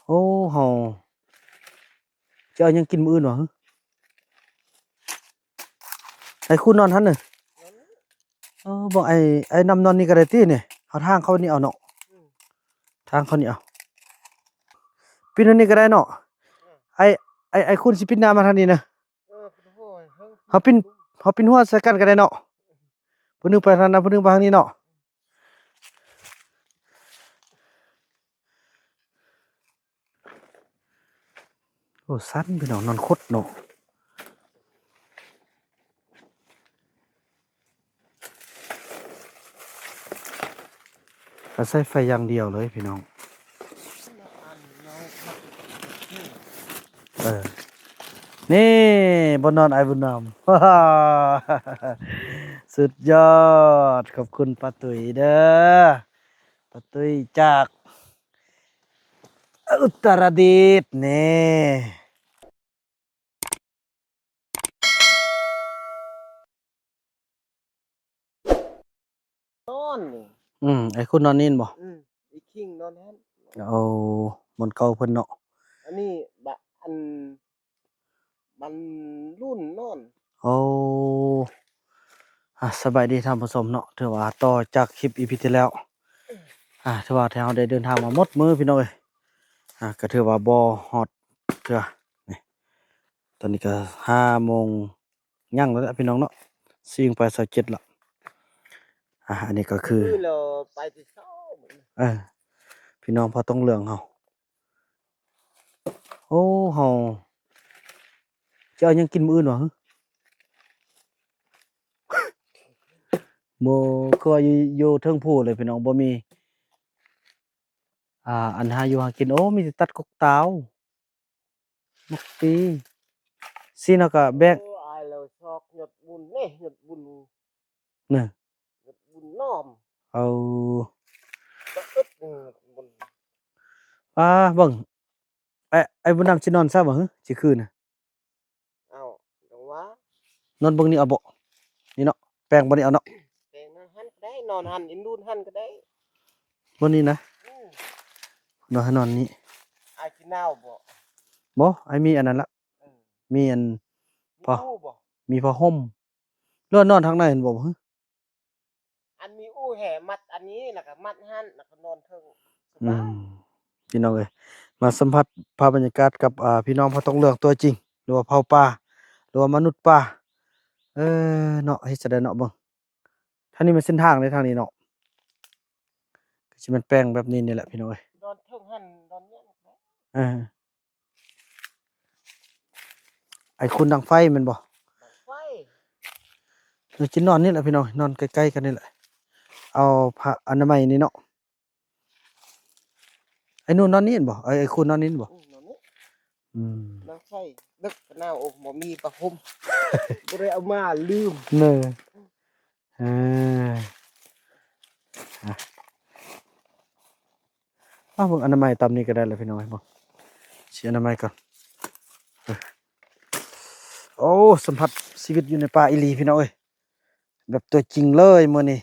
โอ้เฮาจะเอายังกินมื้ออื่นวะฮึให้คุณนอนหั่นน่ะบอกไอ้นำนอนนี่ก็ได้ติเนี่ยเอาทางเขานี่เอาเนาะทางเขานี่เอาปิดอันนี้ก็ได้เนาะไอ้ไอ้คุณสิปิดหน้ามาทางนี้นะเฮาปินเฮาปินหัวใส่กันก็ได้เนาะผู้หนึงไปทางนั้นผู้หนึงไปทางนี้เนาะโอ้สั่นพี่น้องนอนคดเนาะก็ใช้ไฟอย่างเดียวเลยพี่น้องเออนี่บ่นอนไอ้บุญนำสุดยอดขอบคุณป้าตุ๋ยเด้อป้าตุ๋ยจากอุตรดิตถ์นี่นอนนี่ ไอ้คุณนอนนี่บ่อีคิงนอนฮั่นเอาบนเก่าเพิ่นเนาะอันนี้บะอันมันรุ่นนอนเอาสบายดีท่านผู้ชมเนาะถือว่าต่อจากคลิป EP ที่แล้วถือว่าเราได้เดินทางมาหมดมื้อพี่น้องเอ้ยก็ถือว่าบ่ฮอดเทื่อนี่ตอนนี้ก็5 โมงยังแล้วแหละพี่น้องเนาะซิ่งไป27ละอันนี้ก็คือเราไปที่เช้าเออพี่น้องพอต้องเรื่องเฮาโอ้เฮาจะเอายังกินมื้ออื่นวะฮึบ่คือว่าอยู่เทิงผู้เลยพี่น้องบ่มีอันหาอยู่หากินโอ้มีแต่ตัดกกตาวมักปีสิเนาะก็แบกอายเราชอบหยดบุญนี่หยดบุญน่ะหยดบุญน้อมเอาก็อึดบุญเบิ่งไอ้บุญนำสินอนซะบ่ฮึสิคืนน่ะเอาจังว่าน อนเบิ่งนี่เอาบ่นี่เนาะแป้งบ่นี่เอาเนาะแต่นั่นหันก็ได้นอนหันอินดูนหันก็ได้บ่นี่นะอืมนอนให้นอนนี่อายกินนาวบ่บ่ไอ้มีอันนั้นละอืมมีอันพอมีอู้บ่มีผ้าห่มหรือว่านอนทางในเห็นบ่ฮึ อันมีอู้แห่มัดอันนี้แล้วก็มัดหันแล้วก็นอนเทิงสอืบายมพี่น้องเอ้ยมาสัมผัสภาพบรรยากาศกับพี่น้องพอต้องเลือกตัวจริงหรือว่าเผ่าป่าหรือว่ามนุษย์ป่าเนาะเฮ็ดจั่งใดเนาะเบิ่งทางนี้มันเส้นทางเลยทางนี้เนาะก็สิมันแปลงแบบนี้นี่แหละพี่น้องเอ้ยนอนเทิงหันนอนเนี้ยนะเออไอ้คุณดังไฟแม่นบ่ไฟ สินอนนี่แหละพี่น้องนอนใกล้ๆกันนี่แหละเอาผ้าอนามัยนี่เนาะไอ้นู่นนอนนี่เห็นบ่ไอ้คุณนอนนี่เห็นบ่นอนนี้อืมนางไฟดึกหน้าโอ้บ่มีผ้าห่มบ่ได้เอามาลืมเน้อเออเบิ่งอนามัยตามนี้ก็ได้แล้วพี่น้องเอ้ยบ่สิอนามัยก่อนโอ้สัมผัสชีวิตอยู่ในป่าอีหลีพี่น้องเอ้ยแบบตัวจริงเลยมื้อนี้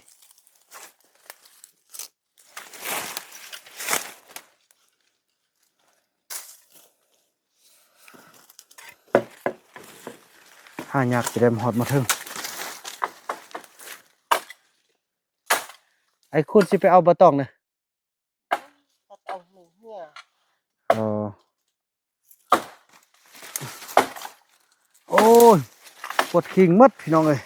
หายากสิได้มาฮอดมาถึงไอ้คุณสิไปเอาบ่ต้องน่ะตัดเอาหนึ่งเหี้ยอ๋อโอ้ยปวดขิงหมดพี่น้องเอ้ย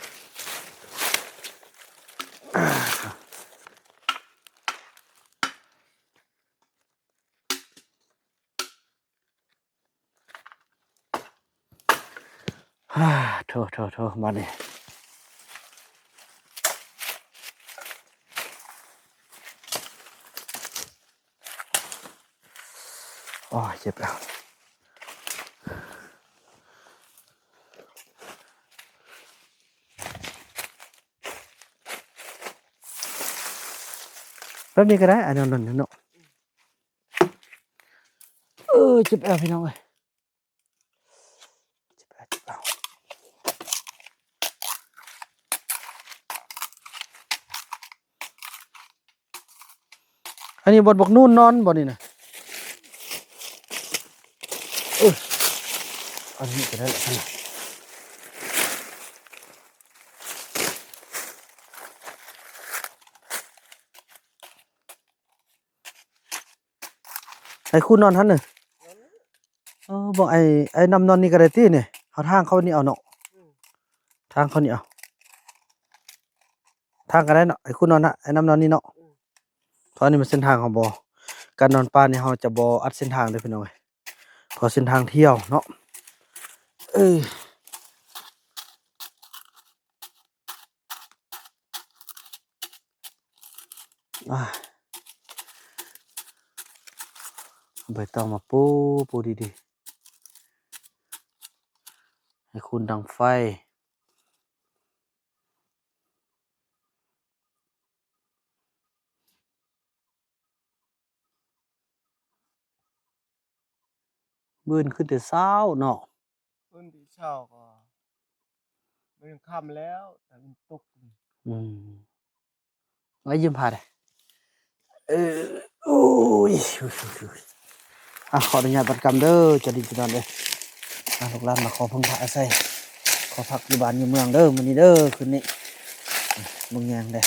โถมานี่โอ้ยเจ็บแล้วแบบนี้ก็ได้อันนั้นเนาะเจ็บแล้วพี่น้องเอ้ยเจ็บแล้วอันนี้บนบกนู่นนอนบ่นี่น่ะ เอออันนี้ก็ได้แหละท่านไอ้คุณนอนท่านหนึ่ง นอนนี่ บอกไอ้น้ำนอนนี่ก็ได้ที่เนี่ยเขาทางเขานี่เอาเนาะ อืม ทางเขานี่เอาทางก็ได้เนาะไอ้คุณนอนนะไอ้น้ำนอนนี่เนาะ อืม เพราะนี่มันเส้นทางของการนอนป่านี่เราจะอัดเส้นทางเลยพี่น้องเอ้ยเพอเส้นทางเที่ยวเนาะเอออ่ะใบตองมาปูดีๆให้คุณดังไฟบื้นขึ้นแต่เช้าเนาะ พื้นที่เช่าก็มันค่ำแล้วแต่มันตก อืมไว้ยืมพาได้เออโอ้ยขออนุญาตบัดกรรมเด้อจะดีจะนอนเลยลูกหลานมาขอพึ่งพระอาศัยขอพักอยู่บ้านอยู่เมืองเด้อมื้อนี้เด้อคืนนี้มึงแยงเด้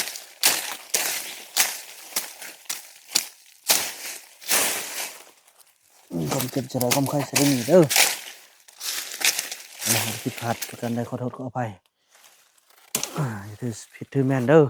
ผมเจ็บจะรอผมค่อยเสด็จหนีเด้อผิดพลาดประการใดขอโทษขออภัยอย่าถือผิดถือแม่นเด้อ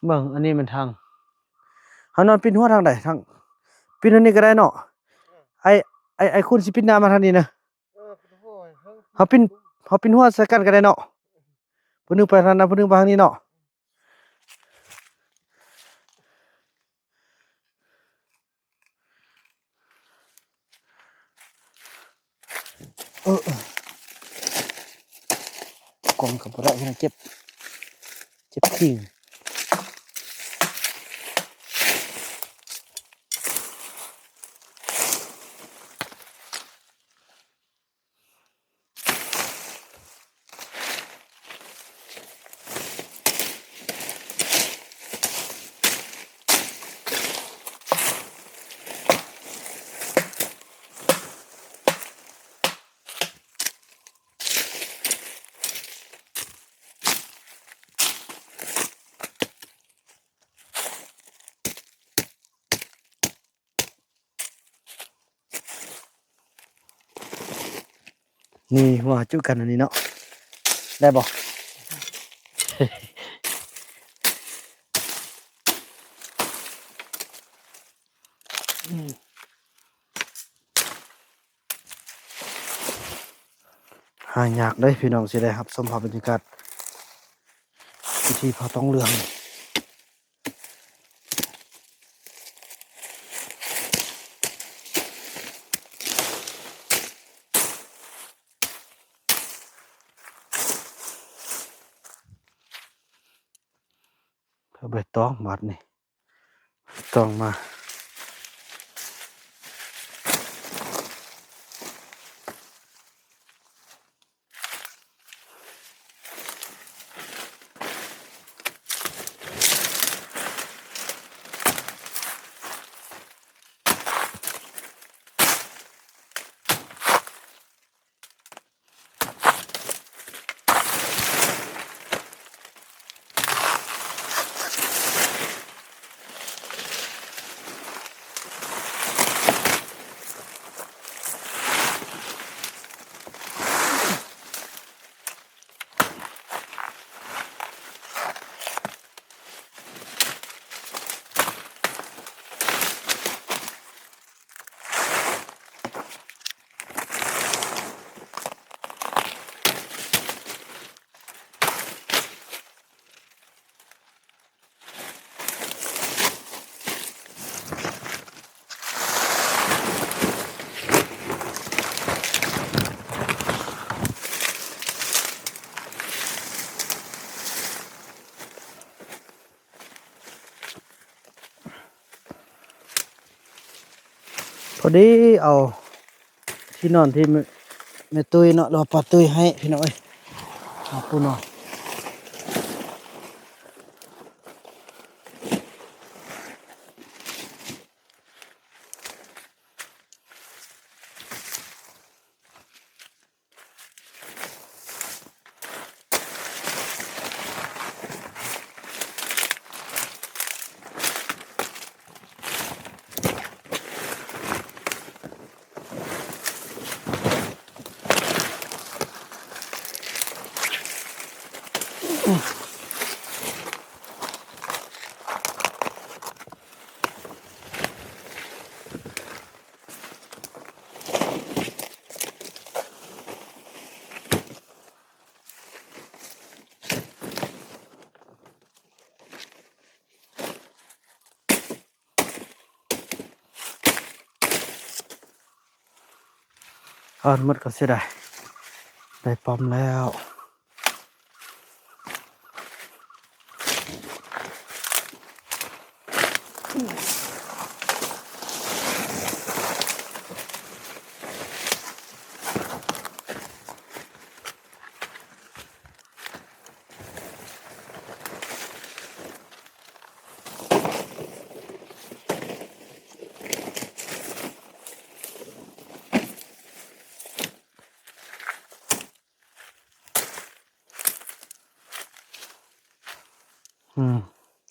เบิ่งอันนี้มันทางเขานอนปีนหัวทางใดทางปีนอันนี้ก็ได้เนาะไอ้ไอ้คุณสิปีนหน้ามาทางนี้นะเป็นหัวเฮิง เขาปีนหัวใส่กันก็ได้เนาะผู้หนึงไปทางนั้นผู้หนึงไปทางนี้เนาะกองกับบ่ได้เจ็บทิ้งนี่ว่าจุกันอันนี้เนาะได้บ่ หายากได้พี่น้องสิได้ครับชมภาพบรรยากาศพิธีเผาทองเหลืองเพื่อใบตองบาดนี่ต้องมา อดีเอาที่นอนที่แม่ตุ้ยเนาะเราปาตุ้ยให้พี่น้องเอ้ยเอาปูนอนเอาหมดก็เสียดายได้ปอมแล้ว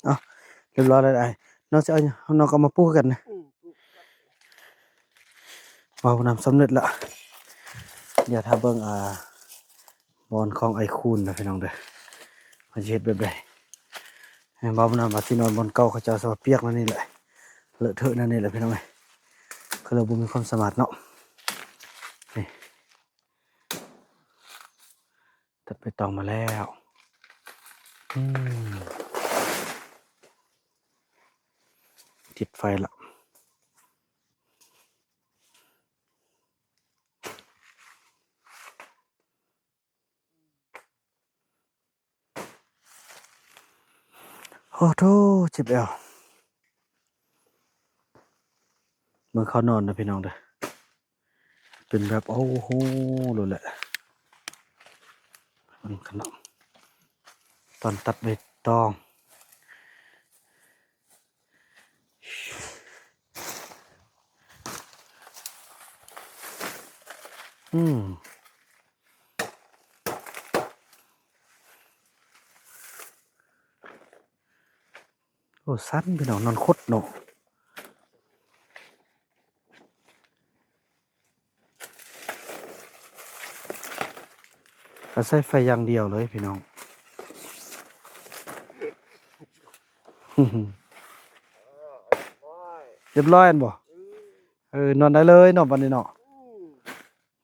เอาเรียบร้อยแล้วไอ้น้องจะเอาน้องก็มาปูกันนะ เบานำสำเร็จละอย่าทาเบิ่งบอลของไอคูนนะพี่น้องเด้อมันจะเฮ็ดแบบใดให้เบานำมาที่นอนบนเก่าเขาเจ้าสวัสดิ์เปียกนั่นนี่แหละเลอะเทอะนั่นนี่แหละพี่น้องเอ้ยก็เลยบ่มีความสามารถเนาะนี่ตัดไปตองมาแล้วอืมติดไฟละโอ้โธ่เจ็บแอวเมื่อเขานอนนะพี่น้องเด้อเป็นแบบโอ้โหเลยแหละมันขนมตอนตัดใบตองอืมโอ้สั้นพี่น้องนอนคดเนาะก็ใช้ไฟอย่างเดียวเลยพี่น้อง เรียบร้อยอันบ่นอนได้เลยเนาะวันนี้เนาะ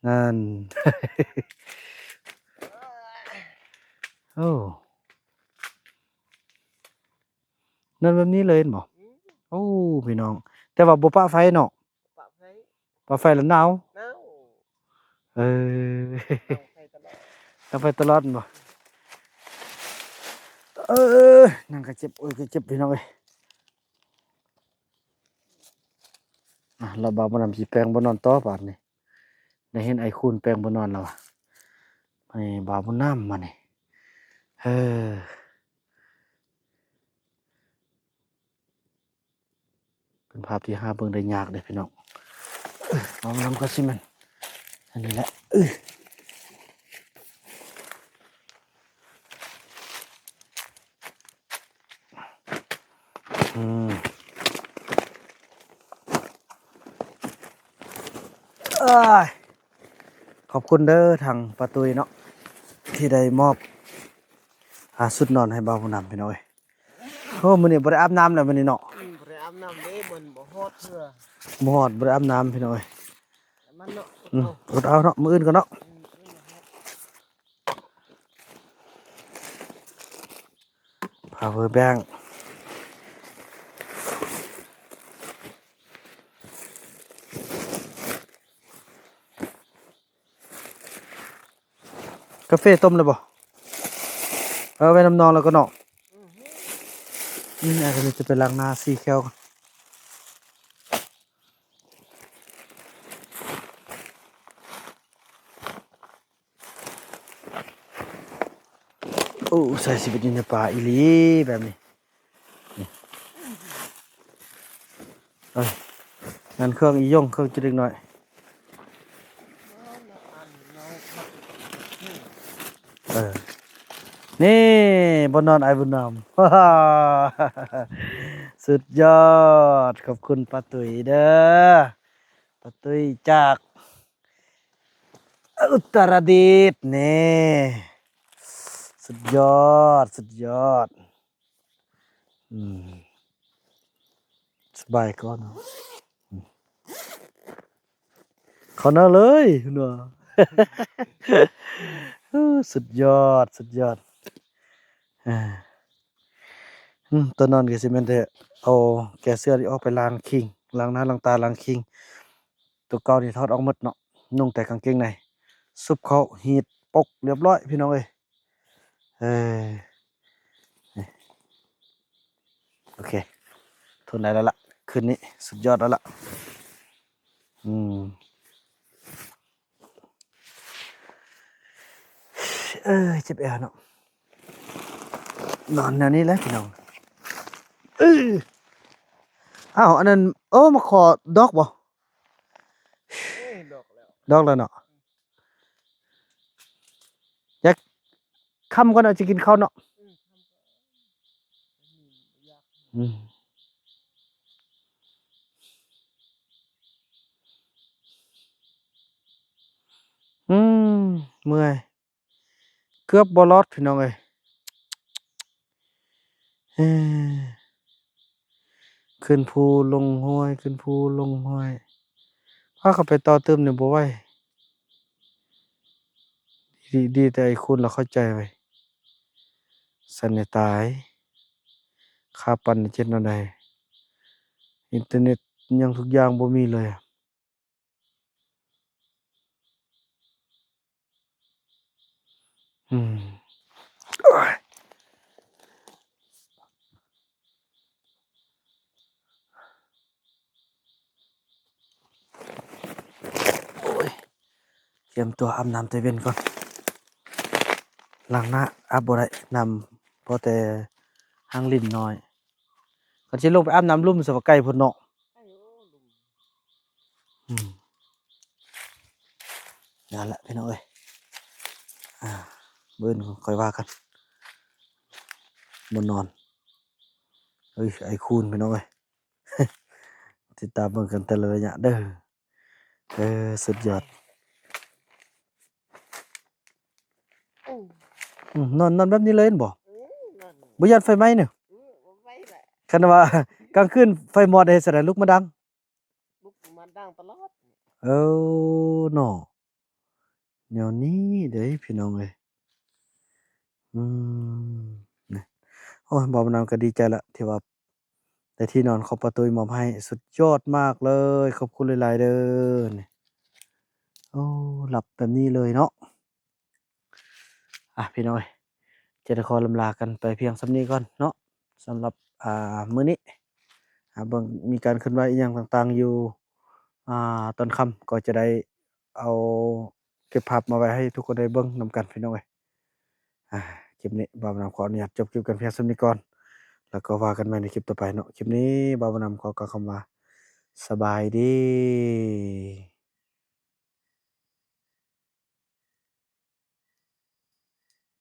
นั่น โอ้นอนแบบนี้เลยเห็นบ่โอ้พี่น้องแต่ว่าบ่ปะไฟเนาะปะไฟปะไฟแล้วหนาวหนาวเออ ตั้งไฟตลอดตั้งไฟตลอดบ่เออนั่งก็เจ็บโอ้ยก็เจ็บพี่น้องเอ้ยเราบ่าวบ่นำสิแปลงบ่นอนต่อบาดนี้ได้เห็นไอ้คูนแปลงบ่นอนแล้วอะนี่บ่าวบ่น้ำมานี่เออเป็นภาพที่หาเบิ่งได้ยากเด้อพี่น้องบ่าวบ่นำก็สิแม่นอันนี้แหละอืมเอ้ยขอบคุณเด้อทางป้าตุ้ยเนาะที่ได้มอบสุดนอนให้บ่าวผู้นำพี่น้อยโอ้มื้อนี้บ่ได้อาบน้ำแล้วมื้อนี้เนาะบ่ได้อาบน้ำเด้มันบ่ฮอดเทื่อบ่ฮอดบ่ได้อาบน้ำพี่น้อยแต่มันเนาะอดเอาเนาะมื้ออื่นก็เนาะpower bank กาแฟต้มเลยบ่ไว้น้ำนองแล้วก็เนาะนี่อาจจะไปล้างหน้าซีแคลก่อน โอ้ใส่ชีวิตอยู่ในป่าอีหลีแบบนี้นี่เอ้ยนั่นเครื่องอีย่งเครื่องจะดึกหน่อยเออนี่บนนอนไอ้บุญนำฮ่าฮ่าสุดยอดขอบคุณป้าตุ๋ยเด้อป้าตุ๋ยจากอุตรดิตถ์นี่สุดยอดสุดยอดอืมสบายก่อนเนาะเขาเนาเลยเนาะ สุดยอดสุดยอดอ่าตัวนอนก็สิแม่นแต่เอาแก้เสื้อนี่ออกไปล้างคิงล้างหน้าล้างตาล้างคิงตัวเก่านี่ถอดออกหมดเนาะนุ่งแต่กางเกงในซุบเข้าฮีทปกเรียบร้อยพี่น้องเอ้ยเอ้ยนี่โอเคทนได้แล้วล่ะคืนนี้สุดยอดแล้วล่ะอืมเอ้ยเจ็บแอวเนาะนอนแนวนี้แหละพี่น้องเอ้ยอ้าวอันนั้นโอ้มาขอดอกบ่ ดอกแล้ว ดอกแล้วเนาะอยากค่ำก่อนเอาจะกินข้าวเนาะอืมอืมเมื่อยเกือบบ่รอดพี่น้องเอ้ยเอ้ยขึ้นภูลงห้วยขึ้นภูลงห้วยพาเขาไปต่อเติมนี่บ่ไหวดีแต่ไอ้คุณเราเข้าใจไว้สันนี่ตายค่าปั่นนี่เจ็ดแนวใดอินเทอร์เน็ตอิหยังทุกอย่างบ่มีเลยอะอืมโอ้ยโอ้ยเตรียมตัวอาบน้ำแต่เว้นก่อนล้างหน้าอาบบ่ได้น้ำพอแต่หางลิ้นน้อยก็สิลงไปอาบน้ำลุ่มสะว่าไกลพุ่นเนาะ ไอ้โอ้ลุง อืมนั่นแหละพี่น้องเอ้ยอ่าเบิ่นค่อยว่ากันบ่นอนเฮ้ยไอ้คูณพี่น้องเอ้ย ติดตามเบิ่งกันแต่ละระยะเด้อสุดยอดนอนแบบนี้เลยแม่นบ่นั่นบ่ย้านไฟไหม้เนี่ยบ่ไหวแหละ คันว่า กลางคืนไฟมอดเฮ็ดจั่งใดลุกมาดังลุกมาดังตลอดเอ้อน้อแนวนี้เด้พี่น้องเอ้ยอืมนะโอ้ยบ่าวนำก็ดีใจแล้วที่ว่าได้ที่นอนของป้าตุ้ยมอบให้สุดยอดมากเลยขอบคุณหลายๆเด้อนี่โอ้หลับแบบนี้เลยเนาะพี่น้องเอ้ย จะได้ขอลำลากันไปเพียงส่ำนี้ก่อนเนาะสำหรับมื้อนี้เบิ่งมีการเคลื่อนไหวอิหยังต่างๆอยู่ตอนค่ำก็จะได้เอาเก็บภาพมาไว้ให้ทุกคนได้เบิ่งนำกันพี่น้องเอ้ยอ่าคลิปนี้บ่าวบ่าวน้ำขออนุญาตจบคลิปกันเพียงส่ำนี้ก่อนแล้วก็ว่ากันใหม่ในคลิปต่อไปเนาะคลิปนี้บ่าวบ่าวนำขอกล่าวคำว่าสบายดี